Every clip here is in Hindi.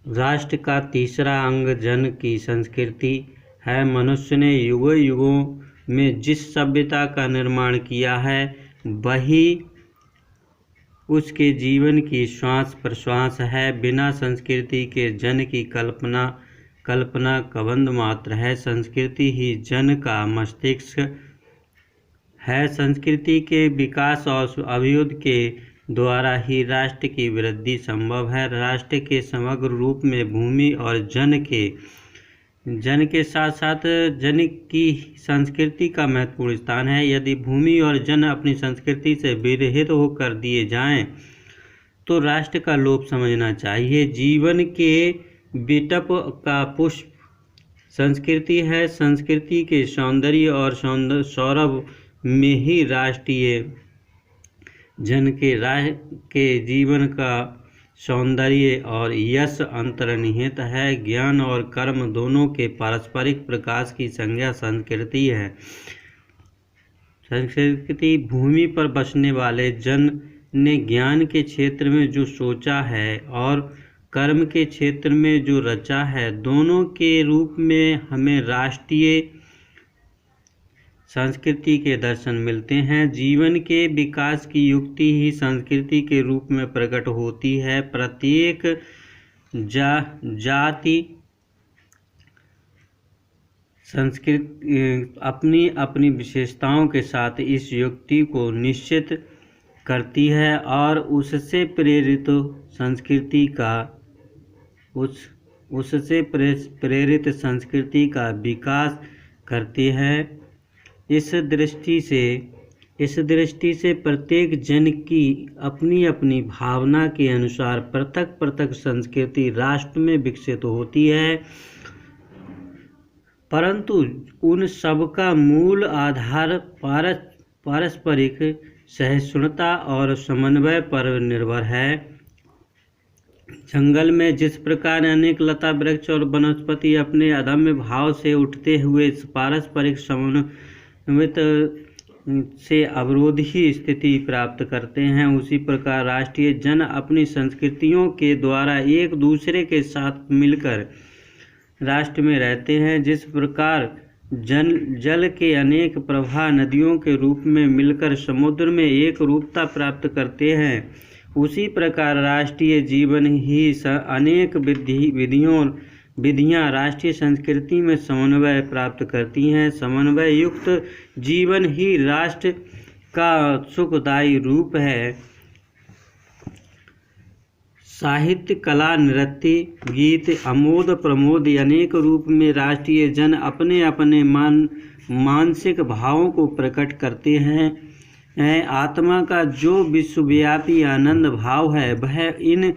राष्ट्र का तीसरा अंग जन की संस्कृति है। मनुष्य ने युगों युगों में जिस सभ्यता का निर्माण किया है वही उसके जीवन की श्वास प्रश्वास है। बिना संस्कृति के जन की कल्पना कबंध मात्र है। संस्कृति ही जन का मस्तिष्क है। संस्कृति के विकास और अभिवृद्धि के द्वारा ही राष्ट्र की वृद्धि संभव है। राष्ट्र के समग्र रूप में भूमि और जन के साथ साथ जन की संस्कृति का महत्वपूर्ण स्थान है। यदि भूमि और जन अपनी संस्कृति से विरहित होकर दिए जाएं तो राष्ट्र का लोप समझना चाहिए। जीवन के बिटप का पुष्प संस्कृति है। संस्कृति के सौंदर्य और सौरभ में ही राष्ट्रीय जन के जीवन का सौंदर्य और यश अंतर्निहित है। ज्ञान और कर्म दोनों के पारस्परिक प्रकाश की संज्ञा संस्कृति है। संस्कृति भूमि पर बसने वाले जन ने ज्ञान के क्षेत्र में जो सोचा है और कर्म के क्षेत्र में जो रचा है, दोनों के रूप में हमें राष्ट्रीय संस्कृति के दर्शन मिलते हैं। जीवन के विकास की युक्ति ही संस्कृति के रूप में प्रकट होती है। प्रत्येक जाति संस्कृति अपनी अपनी विशेषताओं के साथ इस युक्ति को निश्चित करती है और उससे प्रेरित संस्कृति का विकास करती है। इस दृष्टि से प्रत्येक जन की अपनी अपनी भावना के अनुसार पृथक पृथक संस्कृति राष्ट्र में विकसित होती है, परंतु उन सब का मूल आधार पारस्परिक सहिष्णुता और समन्वय पर निर्भर है। जंगल में जिस प्रकार अनेक लता वृक्ष और वनस्पति अपने अदम्य भाव से उठते हुए पारस्परिक समन्वित से अवरोधी स्थिति प्राप्त करते हैं, उसी प्रकार राष्ट्रीय जन अपनी संस्कृतियों के द्वारा एक दूसरे के साथ मिलकर राष्ट्र में रहते हैं। जिस प्रकार जल के अनेक प्रवाह नदियों के रूप में मिलकर समुद्र में एक रूपता प्राप्त करते हैं, उसी प्रकार राष्ट्रीय जीवन ही अनेक विधियां राष्ट्रीय संस्कृति में समन्वय प्राप्त करती हैं। समन्वय युक्त जीवन ही राष्ट्र का सुखदायी रूप है। साहित्य, कला, नृत्य, गीत, आमोद प्रमोद अनेक रूप में राष्ट्रीय जन अपने अपने मानसिक भावों को प्रकट करते हैं। आत्मा का जो विश्वव्यापी आनंद भाव है वह इन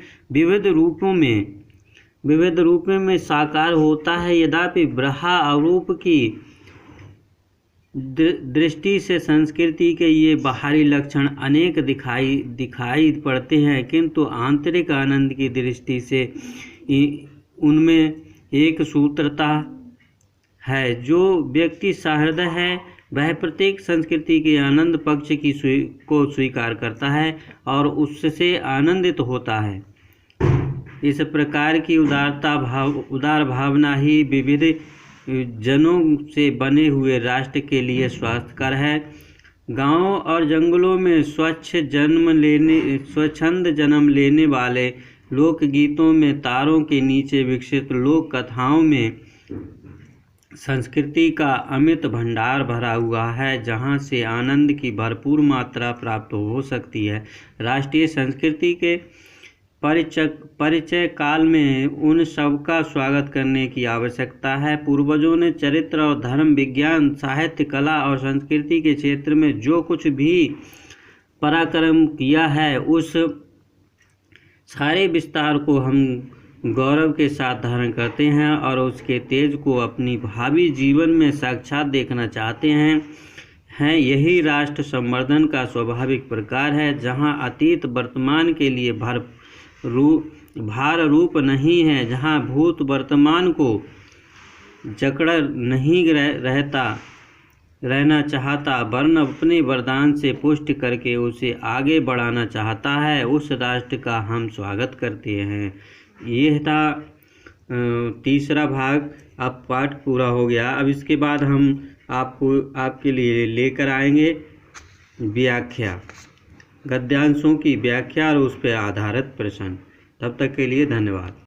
विविध रूपों में साकार होता है। यद्यपि ब्रहा अरूप की दृष्टि से संस्कृति के ये बाहरी लक्षण अनेक दिखाई पड़ते हैं, किंतु आंतरिक आनंद की दृष्टि से उनमें एक सूत्रता है। जो व्यक्ति सहृदय है वह प्रत्येक संस्कृति के आनंद पक्ष को स्वीकार करता है और उससे आनंदित होता है। इस प्रकार की उदार भावना ही विविध जनों से बने हुए राष्ट्र के लिए स्वास्थ्यकर है। गांवों और जंगलों में स्वच्छंद जन्म लेने वाले लोकगीतों में, तारों के नीचे विकसित लोक कथाओं में संस्कृति का अमित भंडार भरा हुआ है, जहां से आनंद की भरपूर मात्रा प्राप्त हो सकती है। राष्ट्रीय संस्कृति के परिचय काल में उन सब का स्वागत करने की आवश्यकता है। पूर्वजों ने चरित्र और धर्म, विज्ञान, साहित्य, कला और संस्कृति के क्षेत्र में जो कुछ भी पराक्रम किया है, उस सारे विस्तार को हम गौरव के साथ धारण करते हैं और उसके तेज को अपनी भावी जीवन में साक्षात देखना चाहते हैं। यही राष्ट्र संवर्धन का स्वाभाविक प्रकार है, जहां अतीत वर्तमान के लिए भार रूप नहीं है, जहां भूत वर्तमान को जकड़ नहीं रहता रहना चाहता वरन अपने वरदान से पुष्ट करके उसे आगे बढ़ाना चाहता है, उस राष्ट्र का हम स्वागत करते हैं। यह था तीसरा भाग। अब पाठ पूरा हो गया। अब इसके बाद हम आपके लिए लेकर आएंगे व्याख्या, गद्यांशों की व्याख्या और उस पर आधारित प्रश्न। तब तक के लिए धन्यवाद।